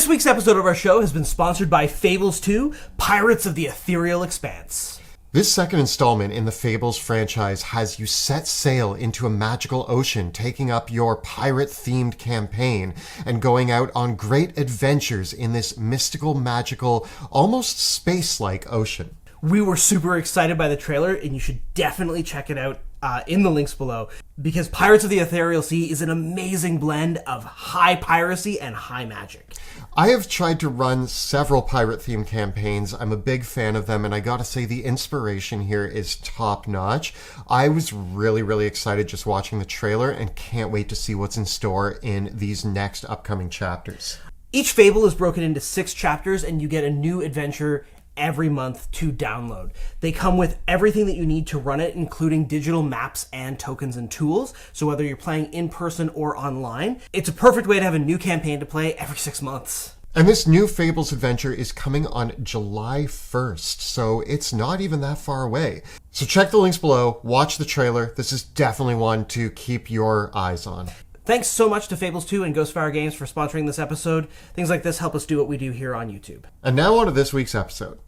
week's episode of our show has been sponsored by Fables 2, Pirates of the Ethereal Expanse. This second installment in the Fables franchise has you set sail into a magical ocean, taking up your pirate-themed campaign and going out on great adventures in this mystical, magical, almost space-like ocean. We were super excited by the trailer, and you should definitely check it out in the links below, because Pirates of the Ethereal Sea is an amazing blend of high piracy and high magic. I have tried to run several pirate-themed campaigns. I'm a big fan of them, and I gotta say the inspiration here is top-notch. I was really excited just watching the trailer and can't wait to see what's in store in these next upcoming chapters. Each fable is broken into 6 chapters, and you get a new adventure every month to download. They come with everything that you need to run it, including digital maps and tokens and tools. So whether you're playing in person or online, it's a perfect way to have a new campaign to play every 6 months. And this new Fables adventure is coming on July 1st, so it's not even that far away. So check the links below, watch the trailer. This is definitely one to keep your eyes on. Thanks so much to Fables 2 and Ghostfire Games for sponsoring this episode. Things like this help us do what we do here on YouTube. And now on to this week's episode.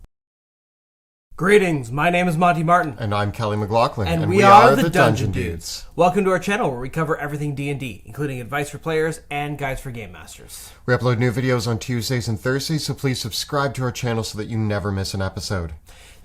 Greetings, my name is Monty Martin. And I'm Kelly McLaughlin. And we are the Dungeon Dudes. Welcome to our channel where we cover everything D&D, including advice for players and guides for game masters. We upload new videos on Tuesdays and Thursdays, so please subscribe to our channel so that you never miss an episode.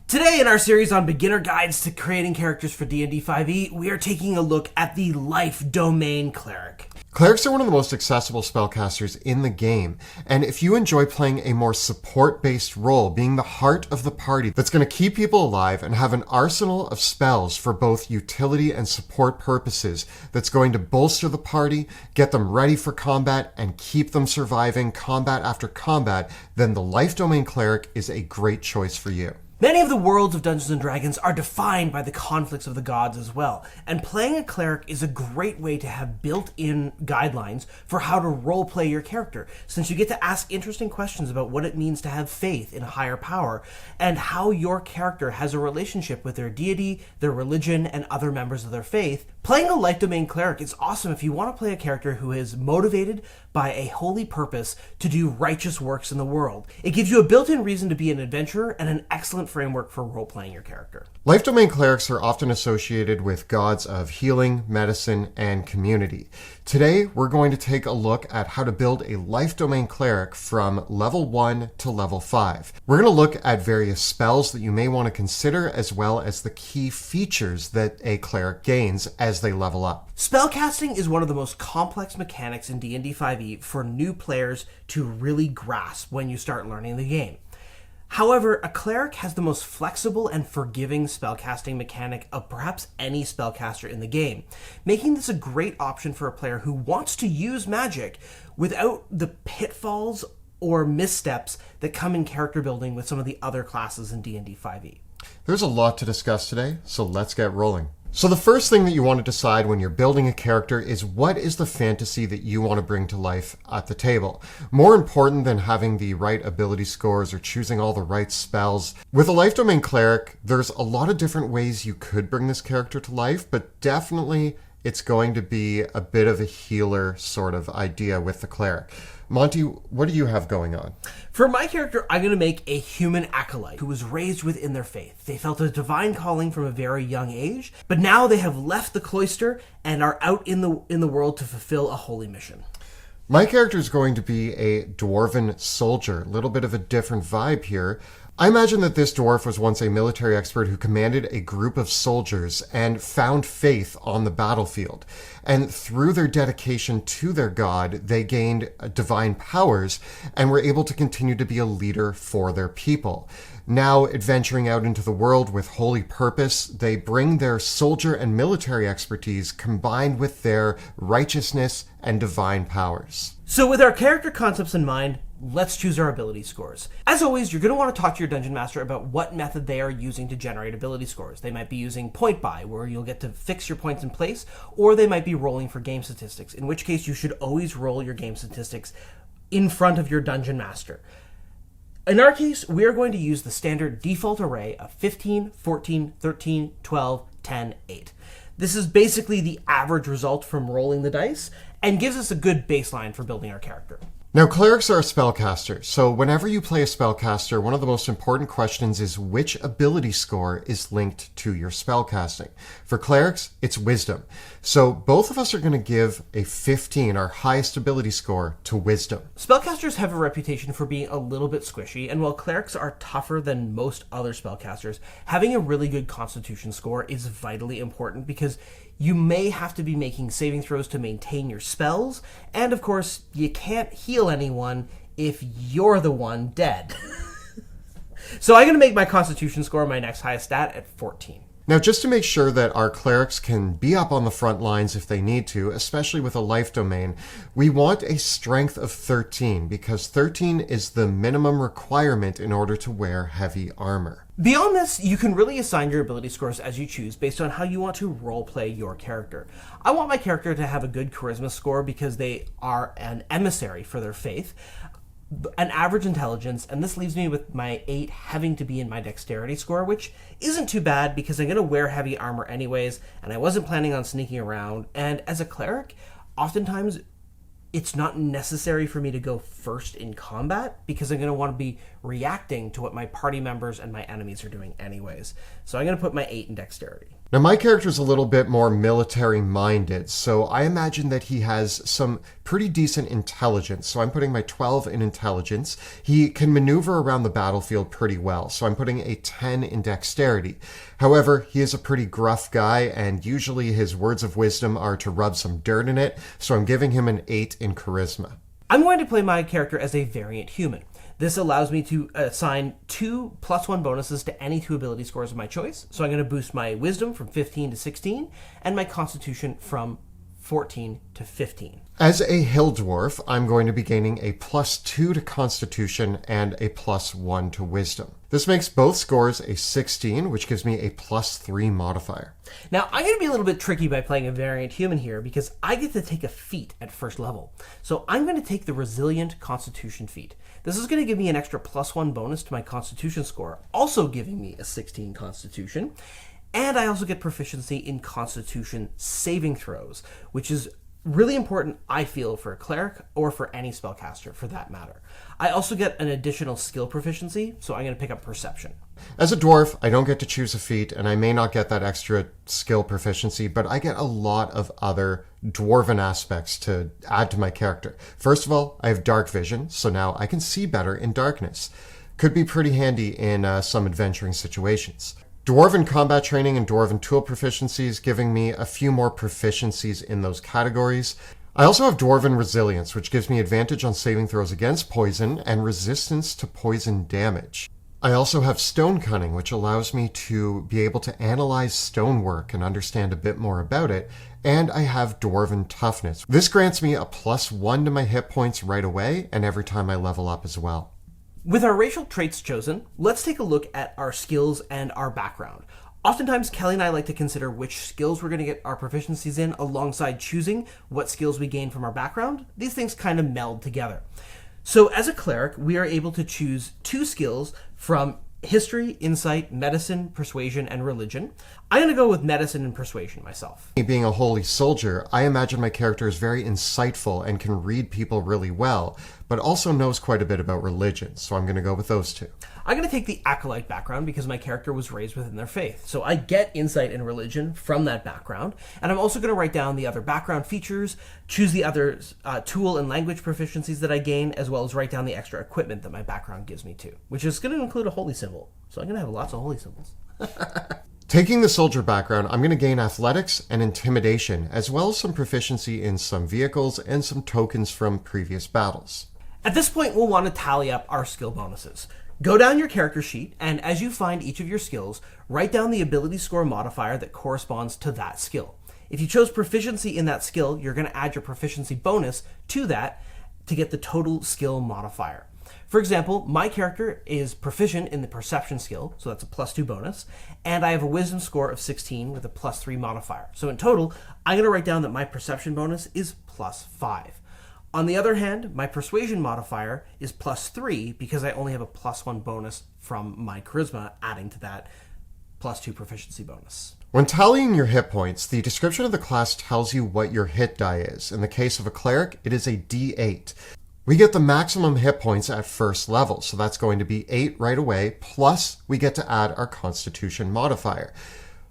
Today in our series on beginner guides to creating characters for D&D 5e, we are taking a look at the Life Domain Cleric. Clerics are one of the most accessible spellcasters in the game, and if you enjoy playing a more support-based role, being the heart of the party that's going to keep people alive and have an arsenal of spells for both utility and support purposes that's going to bolster the party, get them ready for combat, and keep them surviving combat after combat, then the Life Domain Cleric is a great choice for you. Many of the worlds of Dungeons & Dragons are defined by the conflicts of the gods as well, and playing a cleric is a great way to have built-in guidelines for how to roleplay your character, since you get to ask interesting questions about what it means to have faith in a higher power, and how your character has a relationship with their deity, their religion, and other members of their faith. Playing a Life Domain Cleric is awesome if you want to play a character who is motivated by a holy purpose to do righteous works in the world. It gives you a built-in reason to be an adventurer and an excellent framework for role-playing your character. Life Domain Clerics are often associated with gods of healing, medicine, and community. Today, we're going to take a look at how to build a Life Domain Cleric from level 1 to level 5. We're going to look at various spells that you may want to consider, as well as the key features that a cleric gains as they level up. Spellcasting is one of the most complex mechanics in D&D 5e for new players to really grasp when you start learning the game. However, a cleric has the most flexible and forgiving spellcasting mechanic of perhaps any spellcaster in the game, making this a great option for a player who wants to use magic without the pitfalls or missteps that come in character building with some of the other classes in D&D 5e. There's a lot to discuss today, so let's get rolling. So the first thing that you want to decide when you're building a character is what is the fantasy that you want to bring to life at the table. More important than having the right ability scores or choosing all the right spells. With a Life Domain Cleric, there's a lot of different ways you could bring this character to life, but definitely it's going to be a bit of a healer sort of idea with the cleric. Monty, what do you have going on? For my character, I'm going to make a human acolyte who was raised within their faith. They felt a divine calling from a very young age, but now they have left the cloister and are out in the world to fulfill a holy mission. My character is going to be a dwarven soldier, a little bit of a different vibe here. I imagine that this dwarf was once a military expert who commanded a group of soldiers and found faith on the battlefield. And through their dedication to their god, they gained divine powers and were able to continue to be a leader for their people. Now, adventuring out into the world with holy purpose, they bring their soldier and military expertise combined with their righteousness and divine powers. So with our character concepts in mind, let's choose our ability scores. As always, you're going to want to talk to your Dungeon Master about what method they are using to generate ability scores. They might be using point buy, where you'll get to fix your points in place, or they might be rolling for game statistics, in which case you should always roll your game statistics in front of your Dungeon Master. In our case, we are going to use the standard default array of 15, 14, 13, 12, 10, 8. This is basically the average result from rolling the dice and gives us a good baseline for building our character. Now, clerics are a spellcaster, so whenever you play a spellcaster, one of the most important questions is which ability score is linked to your spellcasting. For clerics, it's wisdom. So both of us are going to give a 15, our highest ability score, to wisdom. Spellcasters have a reputation for being a little bit squishy, and while clerics are tougher than most other spellcasters, having a really good constitution score is vitally important because you may have to be making saving throws to maintain your spells, and of course, you can't heal anyone if you're the one dead. So I'm going to make my constitution score my next highest stat at 14. Now, just to make sure that our clerics can be up on the front lines if they need to, especially with a life domain, we want a strength of 13, because 13 is the minimum requirement in order to wear heavy armor. Beyond this, you can really assign your ability scores as you choose based on how you want to roleplay your character. I want my character to have a good charisma score because they are an emissary for their faith, an average intelligence, and this leaves me with my 8 having to be in my dexterity score, which isn't too bad because I'm going to wear heavy armor anyways, and I wasn't planning on sneaking around, and as a cleric, oftentimes it's not necessary for me to go first in combat because I'm going to want to be reacting to what my party members and my enemies are doing anyways. So I'm going to put my 8 in dexterity. Now, my character's a little bit more military-minded, so I imagine that he has some pretty decent intelligence. So I'm putting my 12 in intelligence. He can maneuver around the battlefield pretty well, so I'm putting a 10 in dexterity. However, he is a pretty gruff guy, and usually his words of wisdom are to rub some dirt in it, so I'm giving him an 8 in charisma. I'm going to play my character as a variant human. This allows me to assign 2 +1 bonuses to any 2 ability scores of my choice. So I'm going to boost my wisdom from 15 to 16 and my constitution from 14 to 15. As a hill dwarf, I'm going to be gaining a +2 to constitution and a +1 to wisdom. This makes both scores a 16, which gives me a +3 modifier. Now, I'm going to be a little bit tricky by playing a variant human here because I get to take a feat at first level. So I'm going to take the Resilient Constitution feat. This is going to give me an extra +1 bonus to my constitution score, also giving me a 16 constitution. And I also get proficiency in constitution saving throws, which is really important, I feel, for a cleric or for any spellcaster for that matter. I also get an additional skill proficiency, so I'm going to pick up perception. As a dwarf, I don't get to choose a feat, and I may not get that extra skill proficiency, but I get a lot of other dwarven aspects to add to my character. First of all, I have dark vision, so now I can see better in darkness. Could be pretty handy in some adventuring situations. Dwarven combat training and dwarven tool proficiencies, giving me a few more proficiencies in those categories. I also have dwarven resilience, which gives me advantage on saving throws against poison and resistance to poison damage. I also have stone cunning, which allows me to be able to analyze stonework and understand a bit more about it. And I have dwarven toughness. This grants me a +1 to my hit points right away and every time I level up as well. With our racial traits chosen, let's take a look at our skills and our background. Oftentimes, Kelly and I like to consider which skills we're going to get our proficiencies in alongside choosing what skills we gain from our background. These things kind of meld together. So as a cleric, we are able to choose 2 skills from history, insight, medicine, persuasion, and religion. I'm going to go with medicine and persuasion myself. Being a holy soldier, I imagine my character is very insightful and can read people really well, but also knows quite a bit about religion, so I'm going to go with those 2. I'm going to take the acolyte background because my character was raised within their faith. So I get insight and religion from that background. And I'm also going to write down the other background features, choose the other tool and language proficiencies that I gain, as well as write down the extra equipment that my background gives me too, which is going to include a holy symbol. So I'm going to have lots of holy symbols. Taking the soldier background, I'm going to gain athletics and intimidation, as well as some proficiency in some vehicles and some tokens from previous battles. At this point, we'll want to tally up our skill bonuses. Go down your character sheet, and as you find each of your skills, write down the ability score modifier that corresponds to that skill. If you chose proficiency in that skill, you're going to add your proficiency bonus to that to get the total skill modifier. For example, my character is proficient in the perception skill, so that's a +2 bonus, and I have a wisdom score of 16 with a +3 modifier. So in total, I'm going to write down that my perception bonus is +5. On the other hand, my persuasion modifier is +3 because I only have a +1 bonus from my charisma, adding to that +2 proficiency bonus. When tallying your hit points, the description of the class tells you what your hit die is. In the case of a cleric, it is a D8. We get the maximum hit points at first level, so that's going to be 8 right away, plus we get to add our Constitution modifier.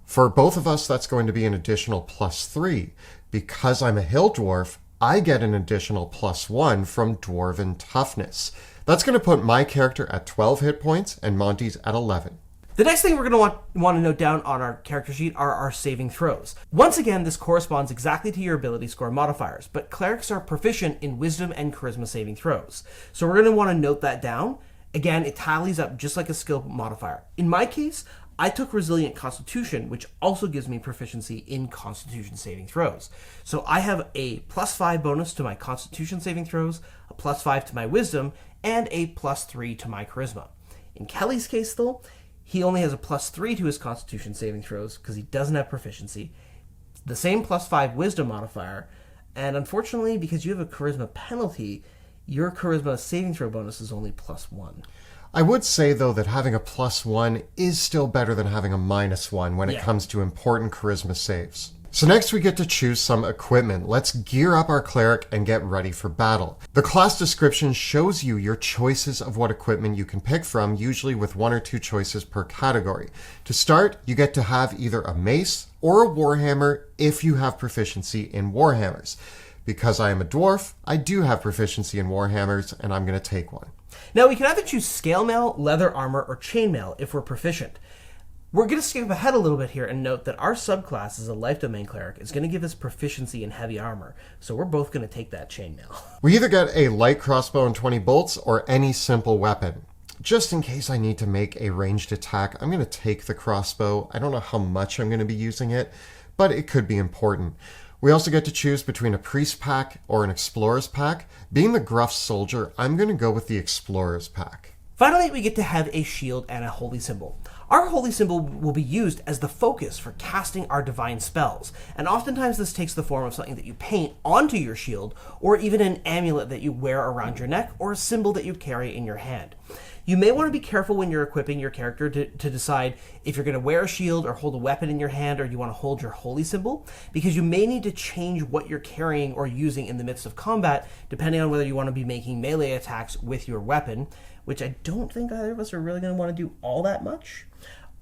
For both of us, that's going to be an additional +3. Because I'm a hill dwarf, I get an additional +1 from Dwarven Toughness. That's going to put my character at 12 hit points and Monty's at 11. The next thing we're going to want to note down on our character sheet are our saving throws. Once again, this corresponds exactly to your ability score modifiers, but clerics are proficient in wisdom and charisma saving throws. So we're going to want to note that down. Again, it tallies up just like a skill modifier. In my case, I took Resilient Constitution, which also gives me proficiency in Constitution saving throws. So I have a +5 bonus to my Constitution saving throws, a +5 to my Wisdom, and a +3 to my Charisma. In Kelly's case, though, he only has a +3 to his Constitution saving throws because he doesn't have proficiency, the same +5 Wisdom modifier, and unfortunately, because you have a Charisma penalty, your Charisma saving throw bonus is only +1. I would say, though, that having a +1 is still better than having a -1 when it comes to important charisma saves. So next we get to choose some equipment. Let's gear up our cleric and get ready for battle. The class description shows you your choices of what equipment you can pick from, usually with 1 or 2 choices per category. To start, you get to have either a mace or a warhammer if you have proficiency in warhammers. Because I am a dwarf, I do have proficiency in warhammers, and I'm going to take one. Now, we can either choose scale mail, leather armor, or chainmail if we're proficient. We're going to skip ahead a little bit here and note that our subclass as a life domain cleric is going to give us proficiency in heavy armor, so we're both going to take that chainmail. We either get a light crossbow and 20 bolts or any simple weapon. Just in case I need to make a ranged attack, I'm going to take the crossbow. I don't know how much I'm going to be using it, but it could be important. We also get to choose between a priest pack or an explorer's pack. Being the gruff soldier, I'm going to go with the explorer's pack. Finally, we get to have a shield and a holy symbol. Our holy symbol will be used as the focus for casting our divine spells, and oftentimes this takes the form of something that you paint onto your shield, or even an amulet that you wear around your neck, or a symbol that you carry in your hand. You may want to be careful when you're equipping your character to decide if you're going to wear a shield or hold a weapon in your hand, or you want to hold your holy symbol, because you may need to change what you're carrying or using in the midst of combat, depending on whether you want to be making melee attacks with your weapon, which I don't think either of us are really going to want to do all that much,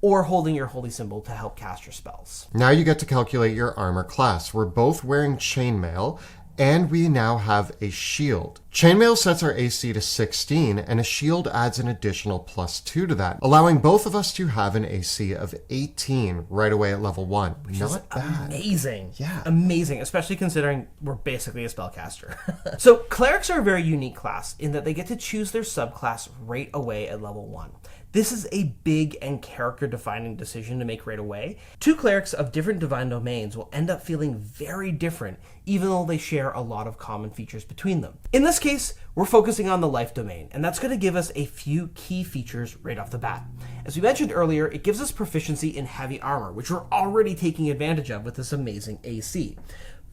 or holding your holy symbol to help cast your spells. Now you get to calculate your armor class. We're both wearing chainmail, and we now have a shield. Chainmail sets our AC to 16, and a shield adds an additional +2 to that, allowing both of us to have an AC of 18 right away at level 1. Which Not is bad. Amazing. Yeah. Amazing, especially considering we're basically a spellcaster. So clerics are a very unique class in that they get to choose their subclass right away at level 1. This is a big and character-defining decision to make right away. 2 clerics of different divine domains will end up feeling very different, even though they share a lot of common features between them. In this case, we're focusing on the life domain, and that's going to give us a few key features right off the bat. As we mentioned earlier, it gives us proficiency in heavy armor, which we're already taking advantage of with this amazing AC.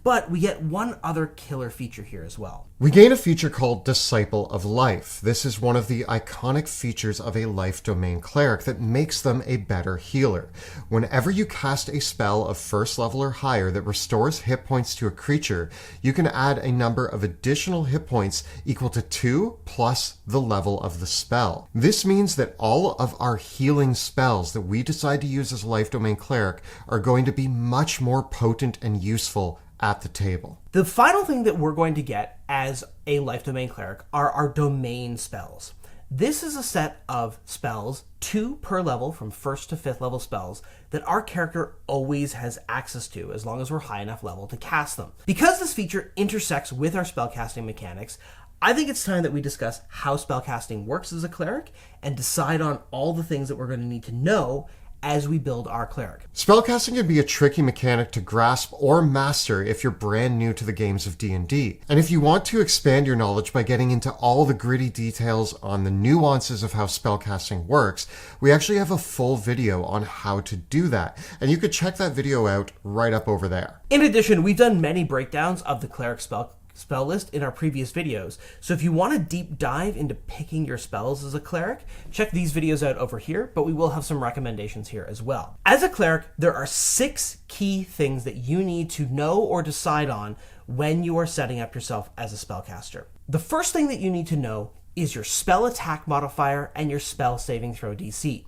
But we get one other killer feature here as well. We gain a feature called Disciple of Life. This is one of the iconic features of a life domain cleric that makes them a better healer. Whenever you cast a spell of first level or higher that restores hit points to a creature, you can add a number of additional hit points equal to 2 plus the level of the spell. This means that all of our healing spells that we decide to use as a life domain cleric are going to be much more potent and useful at the table. The final thing that we're going to get as a life domain cleric are our domain spells. This is a set of spells, 2 per level from 1st to 5th level spells, that our character always has access to as long as we're high enough level to cast them. Because this feature intersects with our spellcasting mechanics, I think it's time that we discuss how spellcasting works as a cleric and decide on all the things that we're going to need to know as we build our cleric. Spellcasting can be a tricky mechanic to grasp or master if you're brand new to the games of D&D. And if you want to expand your knowledge by getting into all the gritty details on the nuances of how spellcasting works, we actually have a full video on how to do that. And you could check that video out right up over there. In addition, we've done many breakdowns of the cleric spell list in our previous videos, so if you want to deep dive into picking your spells as a cleric, check these videos out over here, but we will have some recommendations here as well. As a cleric, there are 6 key things that you need to know or decide on when you are setting up yourself as a spellcaster. The first thing that you need to know is your spell attack modifier and your spell saving throw DC.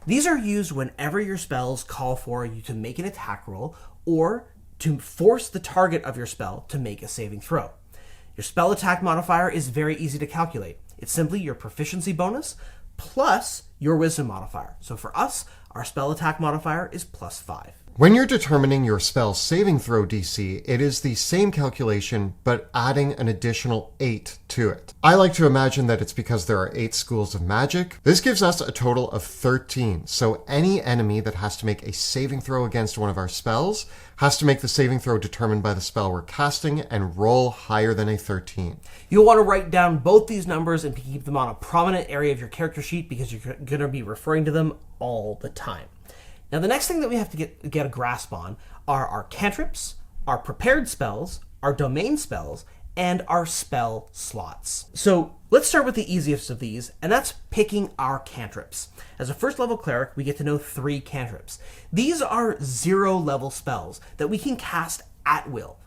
These are used whenever your spells call for you to make an attack roll or to force the target of your spell to make a saving throw. Your spell attack modifier is very easy to calculate. It's simply your proficiency bonus plus your wisdom modifier. So for us, our spell attack modifier is +5. When you're determining your spell saving throw DC, it is the same calculation, but adding an additional 8 to it. I like to imagine that it's because there are 8 schools of magic. This gives us a total of 13, so any enemy that has to make a saving throw against one of our spells has to make the saving throw determined by the spell we're casting and roll higher than a 13. You'll want to write down both these numbers and keep them on a prominent area of your character sheet because you're going to be referring to them all the time. Now, the next thing that we have to get a grasp on are our cantrips, our prepared spells, our domain spells, and our spell slots. So let's start with the easiest of these, and that's picking our cantrips. As a first level cleric, we get to know 3 cantrips. These are 0-level spells that we can cast at will.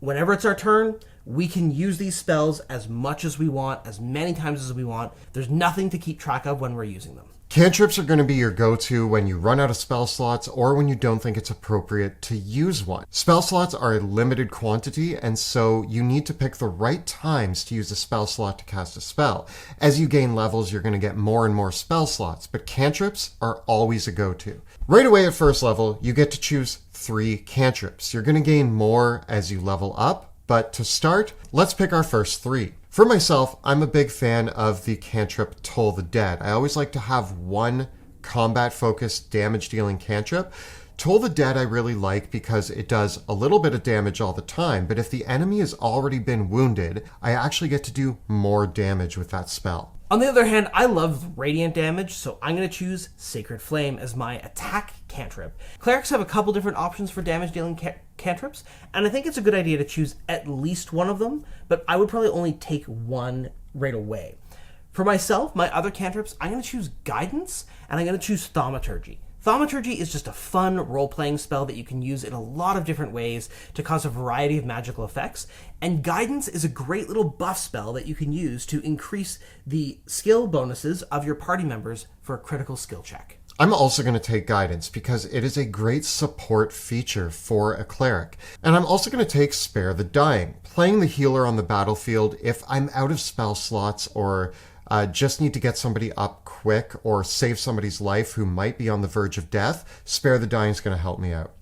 Whenever it's our turn, we can use these spells as much as we want, as many times as we want. There's nothing to keep track of when we're using them. Cantrips are going to be your go-to when you run out of spell slots or when you don't think it's appropriate to use one. Spell slots are a limited quantity, and so you need to pick the right times to use a spell slot to cast a spell. As you gain levels, you're going to get more and more spell slots, but cantrips are always a go-to. Right away at first level, you get to choose 3 cantrips. You're going to gain more as you level up, but to start, let's pick our first 3. For myself, I'm a big fan of the cantrip Toll the Dead. I always like to have one combat-focused damage-dealing cantrip. Toll the Dead I really like because it does a little bit of damage all the time, but if the enemy has already been wounded, I actually get to do more damage with that spell. On the other hand, I love radiant damage, so I'm going to choose Sacred Flame as my attack cantrip. Clerics have a couple different options for damage-dealing cantrips, and I think it's a good idea to choose at least one of them, but I would probably only take one right away. For myself, my other cantrips, I'm going to choose Guidance, and I'm going to choose Thaumaturgy. Thaumaturgy is just a fun role-playing spell that you can use in a lot of different ways to cause a variety of magical effects, and Guidance is a great little buff spell that you can use to increase the skill bonuses of your party members for a critical skill check. I'm also going to take Guidance because it is a great support feature for a cleric. And I'm also going to take Spare the Dying, playing the healer on the battlefield if I'm out of spell slots or just need to get somebody up quick or save somebody's life who might be on the verge of death. Spare the Dying is going to help me out.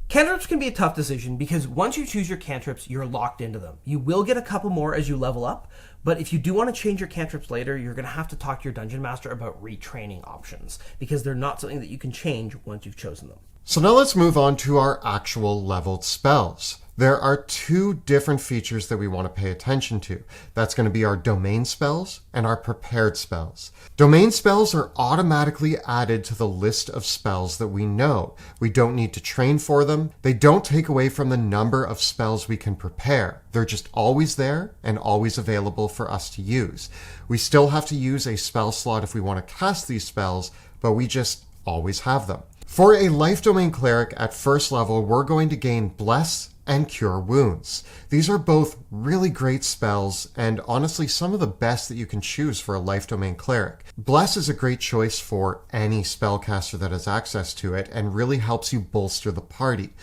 Cantrips can be a tough decision because once you choose your cantrips, you're locked into them. You will get a couple more as you level up, but if you do want to change your cantrips later, you're going to have to talk to your dungeon master about retraining options because they're not something that you can change once you've chosen them. So now let's move on to our actual leveled spells. There are 2 different features that we want to pay attention to. That's going to be our domain spells and our prepared spells. Domain spells are automatically added to the list of spells that we know. We don't need to train for them. They don't take away from the number of spells we can prepare. They're just always there and always available for us to use. We still have to use a spell slot if we want to cast these spells, but we just always have them. For a life domain cleric at first level, we're going to gain Bless and Cure Wounds. These are both really great spells and honestly some of the best that you can choose for a life domain cleric. Bless is a great choice for any spellcaster that has access to it and really helps you bolster the party.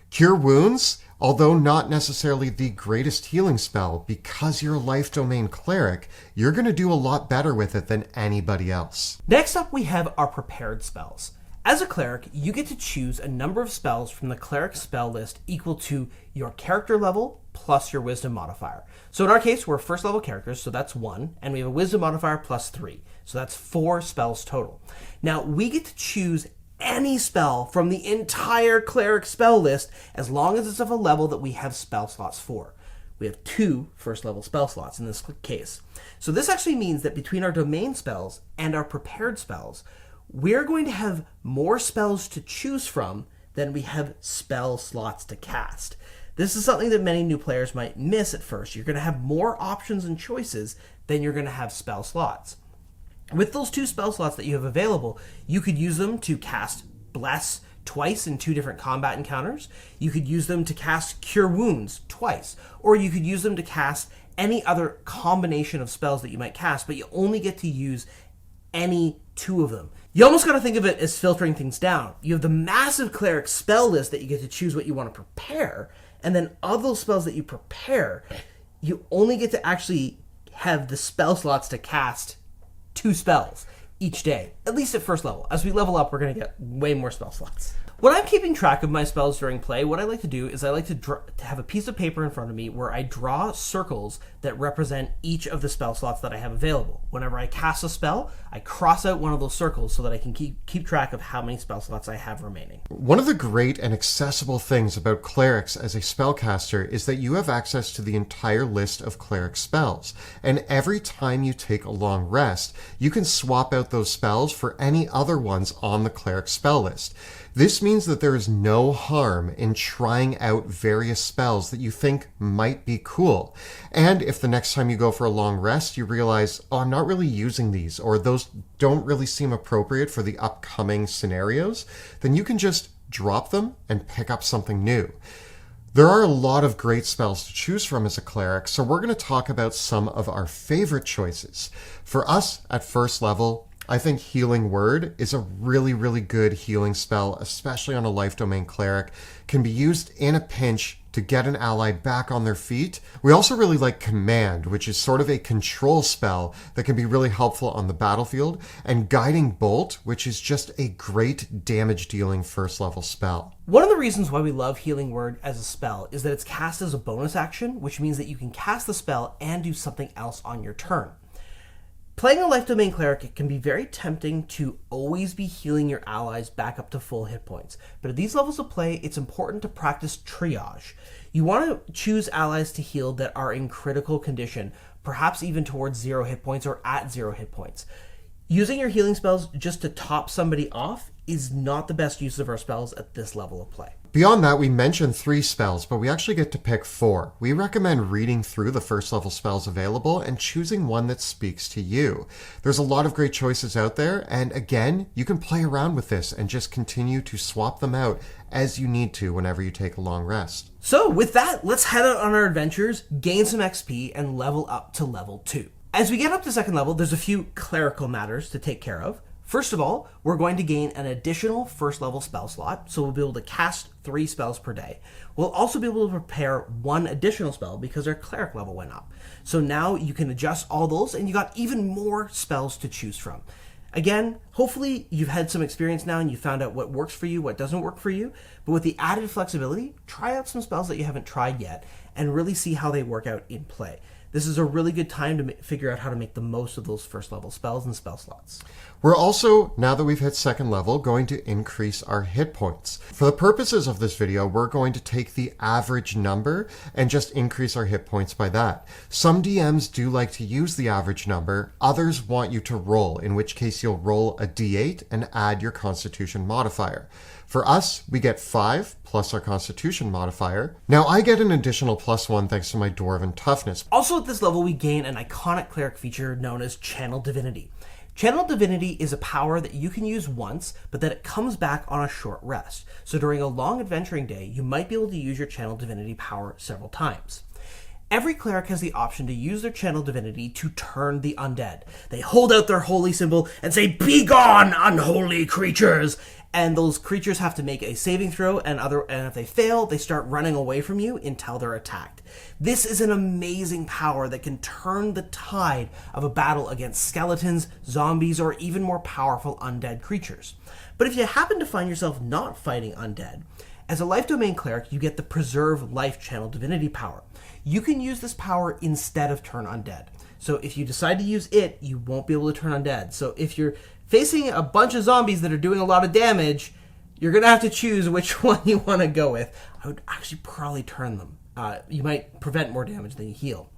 Cure Wounds, although not necessarily the greatest healing spell, because you're a life domain cleric, you're going to do a lot better with it than anybody else. Next up, we have our prepared spells. As a cleric, you get to choose a number of spells from the cleric spell list equal to your character level plus your wisdom modifier. So in our case, we're first level characters, so that's 1, and we have a wisdom modifier plus 3. So that's 4 spells total. Now, we get to choose any spell from the entire cleric spell list as long as it's of a level that we have spell slots for. We have 2 first level spell slots in this case. So this actually means that between our domain spells and our prepared spells, we're going to have more spells to choose from than we have spell slots to cast. This is something that many new players might miss at first. You're going to have more options and choices than you're going to have spell slots. With those 2 spell slots that you have available, you could use them to cast Bless, twice in 2 different combat encounters. You could use them to cast Cure Wounds twice, or you could use them to cast any other combination of spells that you might cast, but you only get to use any 2 of them. You almost got to think of it as filtering things down. You have the massive Cleric spell list that you get to choose what you want to prepare, and then of those spells that you prepare, you only get to actually have the spell slots to cast 2 spells each day, at least at first level. As we level up, we're going to get way more spell slots. When I'm keeping track of my spells during play, what I like to do is I like to have a piece of paper in front of me where I draw circles that represent each of the spell slots that I have available. Whenever I cast a spell, I cross out one of those circles so that I can keep track of how many spell slots I have remaining. One of the great and accessible things about clerics as a spellcaster is that you have access to the entire list of cleric spells, and every time you take a long rest, you can swap out those spells for any other ones on the cleric spell list. This means that there is no harm in trying out various spells that you think might be cool. And if the next time you go for a long rest, you realize, oh, I'm not really using these, or those don't really seem appropriate for the upcoming scenarios, then you can just drop them and pick up something new. There are a lot of great spells to choose from as a cleric, so we're going to talk about some of our favorite choices. For us, at first level, I think Healing Word is a really, really good healing spell, especially on a Life Domain Cleric. Can be used in a pinch to get an ally back on their feet. We also really like Command, which is sort of a control spell that can be really helpful on the battlefield, and Guiding Bolt, which is just a great damage-dealing first-level spell. One of the reasons why we love Healing Word as a spell is that it's cast as a bonus action, which means that you can cast the spell and do something else on your turn. Playing a Life Domain Cleric, it can be very tempting to always be healing your allies back up to full hit points. But at these levels of play, it's important to practice triage. You want to choose allies to heal that are in critical condition, perhaps even towards 0 hit points or at 0 hit points. Using your healing spells just to top somebody off is not the best use of our spells at this level of play. Beyond that, we mentioned 3 spells, but we actually get to pick 4. We recommend reading through the first level spells available and choosing one that speaks to you. There's a lot of great choices out there, and again, you can play around with this and just continue to swap them out as you need to whenever you take a long rest. So with that, let's head out on our adventures, gain some XP, and level up to level 2. As we get up to 2nd level, there's a few clerical matters to take care of. First of all, we're going to gain an additional 1st level spell slot, so we'll be able to cast 3 spells per day. We'll also be able to prepare 1 additional spell because our cleric level went up. So now you can adjust all those and you got even more spells to choose from. Again, hopefully you've had some experience now and you found out what works for you, what doesn't work for you. But with the added flexibility, try out some spells that you haven't tried yet and really see how they work out in play. This is a really good time to figure out how to make the most of those 1st level spells and spell slots. We're also, now that we've hit 2nd level, going to increase our hit points. For the purposes of this video, we're going to take the average number and just increase our hit points by that. Some DMs do like to use the average number, others want you to roll, in which case you'll roll a d8 and add your Constitution modifier. For us, we get 5 plus our Constitution modifier. Now I get an additional +1 thanks to my Dwarven Toughness. Also at this level, we gain an iconic cleric feature known as Channel Divinity. Channel Divinity is a power that you can use once, but that it comes back on a short rest. So during a long adventuring day, you might be able to use your Channel Divinity power several times. Every cleric has the option to use their Channel Divinity to turn the undead. They hold out their holy symbol and say, "Be gone, unholy creatures!" And those creatures have to make a saving throw, and if they fail, they start running away from you until they're attacked. This is an amazing power that can turn the tide of a battle against skeletons, zombies, or even more powerful undead creatures. But if you happen to find yourself not fighting undead, as a Life Domain Cleric, you get the Preserve Life Channel Divinity power. You can use this power instead of turn undead. So if you decide to use it, you won't be able to turn undead. So if you're facing a bunch of zombies that are doing a lot of damage, you're going to have to choose which one you want to go with. I would actually probably turn them. You might prevent more damage than you heal.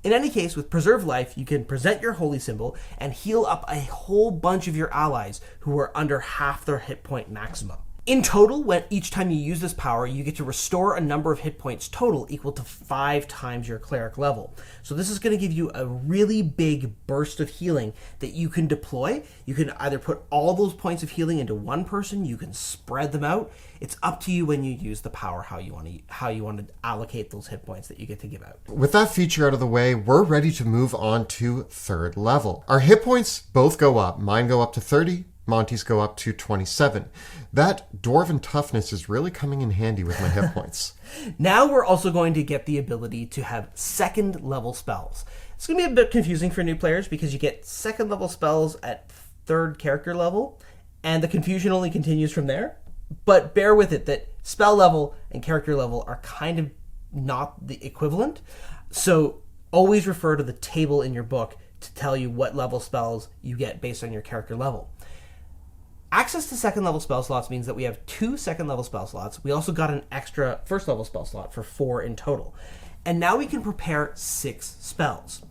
In any case, with Preserve Life, you can present your holy symbol and heal up a whole bunch of your allies who are under half their hit point maximum. In total, each time you use this power, you get to restore a number of hit points total equal to 5 times your cleric level. So this is going to give you a really big burst of healing that you can deploy. You can either put all those points of healing into one person, you can spread them out. It's up to you when you use the power how you want to allocate those hit points that you get to give out. With that feature out of the way, we're ready to move on to 3rd level. Our hit points both go up. Mine go up to 30. Monty's go up to 27. That Dwarven toughness is really coming in handy with my hit points. Now we're also going to get the ability to have 2nd level spells. It's going to be a bit confusing for new players because you get 2nd level spells at 3rd character level, and the confusion only continues from there. But bear with it that spell level and character level are kind of not the equivalent. So always refer to the table in your book to tell you what level spells you get based on your character level. Access to 2nd level spell slots means that we have 2 2nd level spell slots. We also got an extra 1st level spell slot for 4 in total. And now we can prepare 6 spells.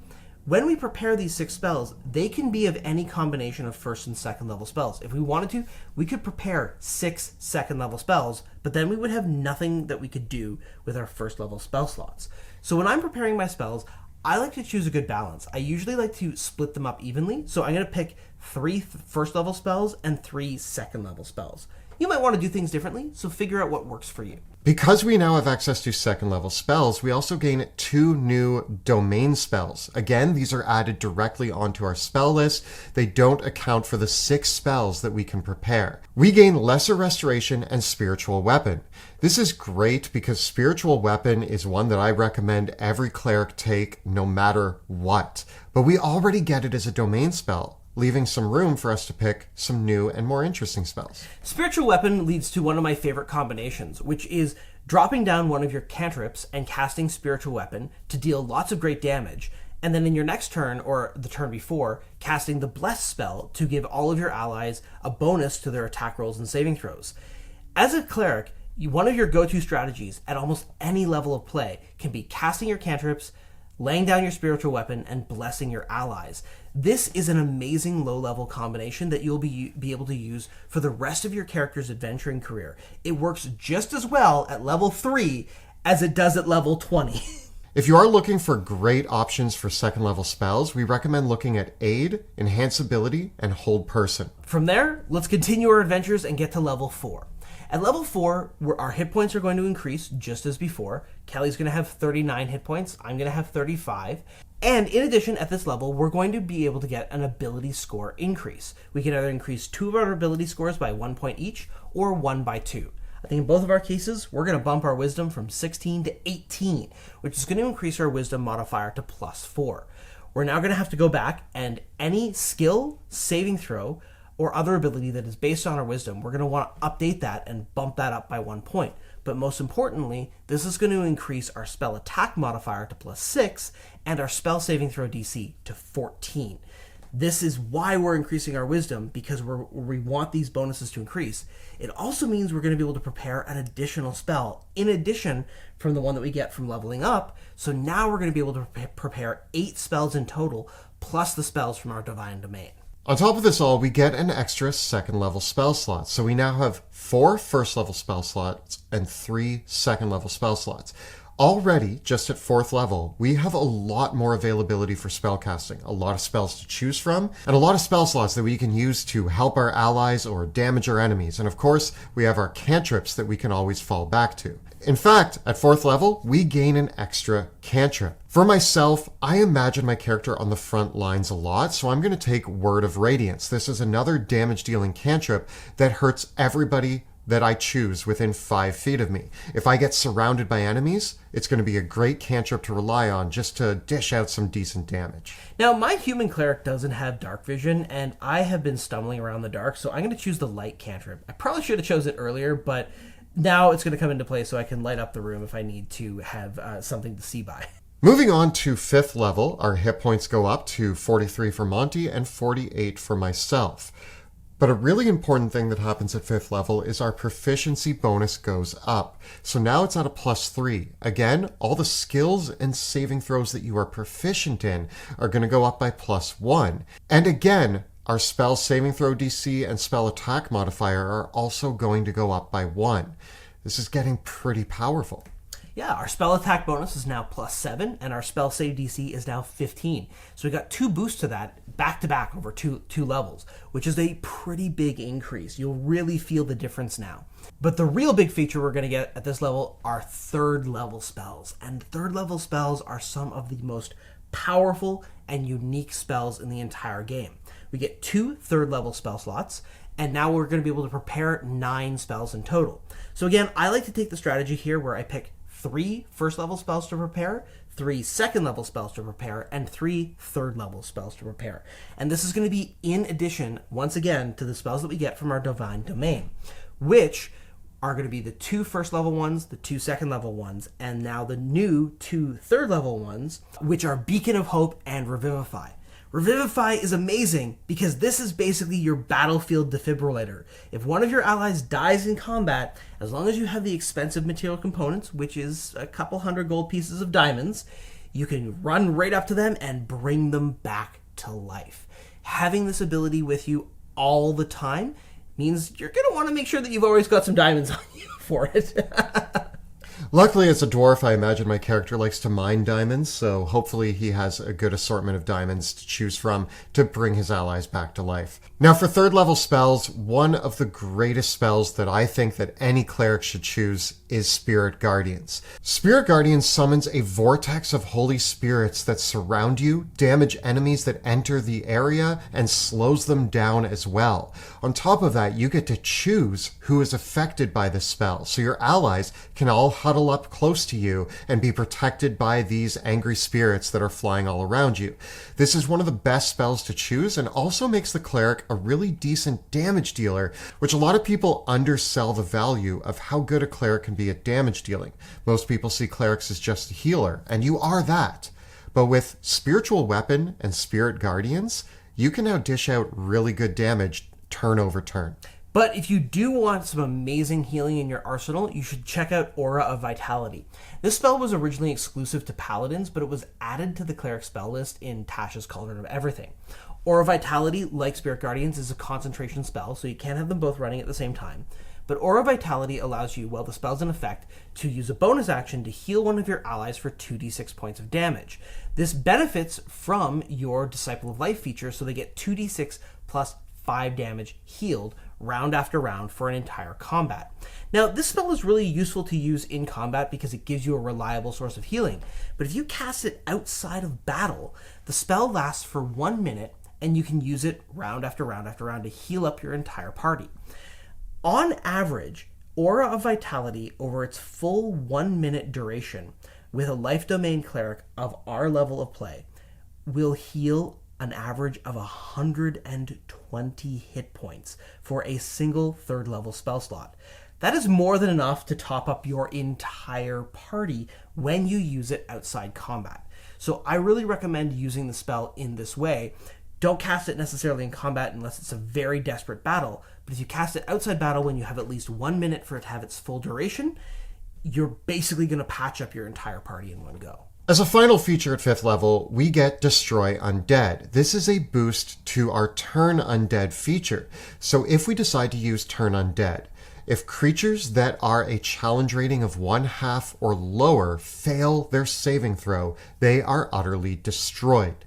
When we prepare these 6 spells, they can be of any combination of 1st and 2nd level spells. If we wanted to, we could prepare 6 2nd level spells, but then we would have nothing that we could do with our 1st level spell slots. So when I'm preparing my spells, I like to choose a good balance. I usually like to split them up evenly, so I'm going to pick 3 1st level spells and 3 2nd level spells. You might want to do things differently, so figure out what works for you. Because we now have access to 2nd level spells, we also gain 2 new domain spells. Again, these are added directly onto our spell list. They don't account for the 6 spells that we can prepare. We gain Lesser Restoration and Spiritual Weapon. This is great because Spiritual Weapon is one that I recommend every cleric take no matter what. But we already get it as a domain spell, leaving some room for us to pick some new and more interesting spells. Spiritual Weapon leads to one of my favorite combinations, which is dropping down one of your cantrips and casting Spiritual Weapon to deal lots of great damage, and then in your next turn, or the turn before, casting the Bless spell to give all of your allies a bonus to their attack rolls and saving throws. As a cleric, one of your go-to strategies at almost any level of play can be casting your cantrips, laying down your Spiritual Weapon, and blessing your allies. This is an amazing low-level combination that you'll be able to use for the rest of your character's adventuring career. It works just as well at level 3 as it does at level 20. If you are looking for great options for 2nd level spells, we recommend looking at Aid, Enhance Ability, and Hold Person. From there, let's continue our adventures and get to level 4. At level 4, our hit points are going to increase just as before. Kelly's going to have 39 hit points. I'm going to have 35. And in addition, at this level, we're going to be able to get an ability score increase. We can either increase 2 of our ability scores by 1 point each, or 1 by 2. I think in both of our cases, we're going to bump our wisdom from 16 to 18, which is going to increase our wisdom modifier to +4. We're now going to have to go back, and any skill, saving throw, or other ability that is based on our wisdom, we're going to want to update that and bump that up by 1 point. But most importantly, this is going to increase our spell attack modifier to +6 and our spell saving throw DC to 14. This is why we're increasing our wisdom, because we want these bonuses to increase. It also means we're going to be able to prepare an additional spell in addition from the one that we get from leveling up. So now we're going to be able to prepare 8 spells in total, plus the spells from our Divine Domain. On top of this all, we get an extra 2nd level spell slot. So we now have 4 1st level spell slots and 3 2nd level spell slots. Already, just at 4th level, we have a lot more availability for spellcasting, a lot of spells to choose from, and a lot of spell slots that we can use to help our allies or damage our enemies. And of course, we have our cantrips that we can always fall back to. In fact, at 4th level, we gain an extra cantrip. For myself, I imagine my character on the front lines a lot, so I'm going to take Word of Radiance. This is another damage-dealing cantrip that hurts everybody that I choose within 5 feet of me. If I get surrounded by enemies, it's going to be a great cantrip to rely on just to dish out some decent damage. Now, my human cleric doesn't have dark vision, and I have been stumbling around the dark, so I'm going to choose the light cantrip. I probably should have chose it earlier, but now it's going to come into play so I can light up the room if I need to have something to see by. Moving on to 5th level, our hit points go up to 43 for Monty and 48 for myself. But a really important thing that happens at 5th level is our proficiency bonus goes up. So now it's at a +3. Again, all the skills and saving throws that you are proficient in are going to go up by +1. And again, Our spell saving throw DC and spell attack modifier are also going to go up by 1. This is getting pretty powerful. Yeah, our spell attack bonus is now +7, and our spell save DC is now 15. So we got 2 boosts to that back to back over two levels, which is a pretty big increase. You'll really feel the difference now. But the real big feature we're going to get at this level are 3rd level spells. And 3rd level spells are some of the most powerful and unique spells in the entire game. We get 2 3rd level spell slots, and now we're going to be able to prepare 9 spells in total. So again, I like to take the strategy here where I pick 3 1st level spells to prepare, 3 2nd level spells to prepare, and 3 3rd level spells to prepare. And this is going to be in addition, once again, to the spells that we get from our Divine Domain, which are going to be the 2 1st level ones, the 2 2nd level ones, and now the new 2 3rd level ones, which are Beacon of Hope and Revivify. Revivify is amazing because this is basically your battlefield defibrillator. If one of your allies dies in combat, as long as you have the expensive material components, which is a couple hundred gold pieces of diamonds, you can run right up to them and bring them back to life. Having this ability with you all the time means you're going to want to make sure that you've always got some diamonds on you for it. Luckily, as a dwarf, I imagine my character likes to mine diamonds, so hopefully he has a good assortment of diamonds to choose from to bring his allies back to life. Now, for 3rd level spells, one of the greatest spells that I think that any cleric should choose is Spirit Guardians. Spirit Guardians summons a vortex of holy spirits that surround you, damage enemies that enter the area, and slows them down as well. On top of that, you get to choose who is affected by this spell, so your allies can all huddle up close to you and be protected by these angry spirits that are flying all around you. This is one of the best spells to choose and also makes the cleric a really decent damage dealer, which a lot of people undersell the value of how good a cleric can be at damage dealing. Most people see clerics as just a healer, and you are that. But with Spiritual Weapon and Spirit Guardians, you can now dish out really good damage turn over turn. But if you do want some amazing healing in your arsenal, you should check out Aura of Vitality. This spell was originally exclusive to Paladins, but it was added to the Cleric spell list in Tasha's Cauldron of Everything. Aura of Vitality, like Spirit Guardians, is a concentration spell, so you can't have them both running at the same time. But Aura Vitality allows you, while the spell's in effect, to use a bonus action to heal one of your allies for 2d6 points of damage. This benefits from your Disciple of Life feature, so they get 2d6 plus 5 damage healed round after round for an entire combat. Now, this spell is really useful to use in combat because it gives you a reliable source of healing, but if you cast it outside of battle, the spell lasts for 1 minute and you can use it round after round after round to heal up your entire party. On average, Aura of Vitality over its full 1 minute duration with a Life Domain Cleric of our level of play will heal an average of 120 hit points for a single 3rd level spell slot. That is more than enough to top up your entire party when you use it outside combat. So I really recommend using the spell in this way. Don't cast it necessarily in combat unless it's a very desperate battle, but if you cast it outside battle when you have at least 1 minute for it to have its full duration, you're basically going to patch up your entire party in one go. As a final feature at 5th level, we get Destroy Undead. This is a boost to our Turn Undead feature. So if we decide to use Turn Undead, if creatures that are a challenge rating of 1/2 or lower fail their saving throw, they are utterly destroyed.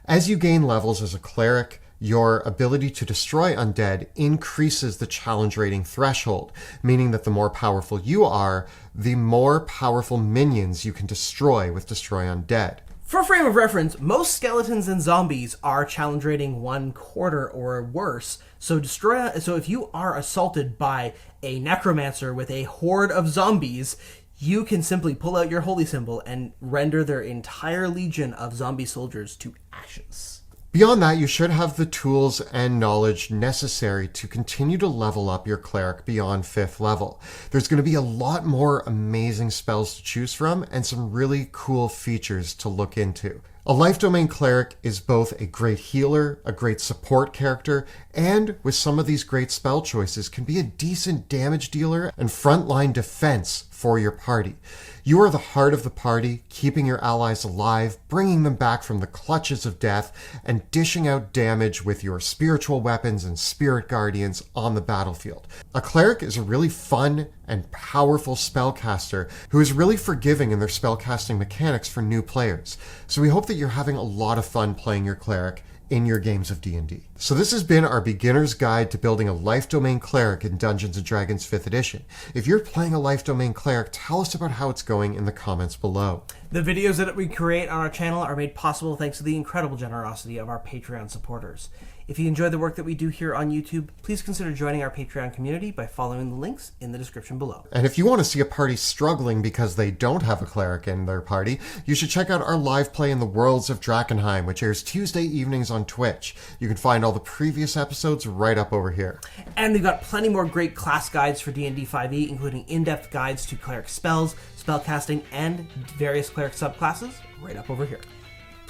As you gain levels as a cleric, your ability to destroy undead increases the challenge rating threshold, meaning that the more powerful you are, the more powerful minions you can destroy with Destroy Undead. For a frame of reference, most skeletons and zombies are challenge rating 1/4 or worse, so if you are assaulted by a necromancer with a horde of zombies, you can simply pull out your holy symbol and render their entire legion of zombie soldiers to ashes. Beyond that, you should have the tools and knowledge necessary to continue to level up your cleric beyond 5th level. There's going to be a lot more amazing spells to choose from and some really cool features to look into. A Life Domain Cleric is both a great healer, a great support character, and with some of these great spell choices can be a decent damage dealer and frontline defense for your party. You are the heart of the party, keeping your allies alive, bringing them back from the clutches of death, and dishing out damage with your spiritual weapons and spirit guardians on the battlefield. A cleric is a really fun and powerful spellcaster who is really forgiving in their spellcasting mechanics for new players. So we hope that you're having a lot of fun playing your cleric in your games of D&D. So this has been our beginner's guide to building a life domain cleric in Dungeons & Dragons 5th edition. If you're playing a life domain cleric, tell us about how it's going in the comments below. The videos that we create on our channel are made possible thanks to the incredible generosity of our Patreon supporters. If you enjoy the work that we do here on YouTube, please consider joining our Patreon community by following the links in the description below. And if you want to see a party struggling because they don't have a cleric in their party, you should check out our live play in the Worlds of Drakkenheim, which airs Tuesday evenings on Twitch. You can find all the previous episodes right up over here. And we've got plenty more great class guides for D&D 5e, including in-depth guides to cleric spells, spellcasting, and various cleric subclasses right up over here.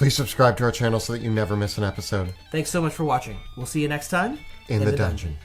Please subscribe to our channel so that you never miss an episode. Thanks so much for watching. We'll see you next time in the dungeon.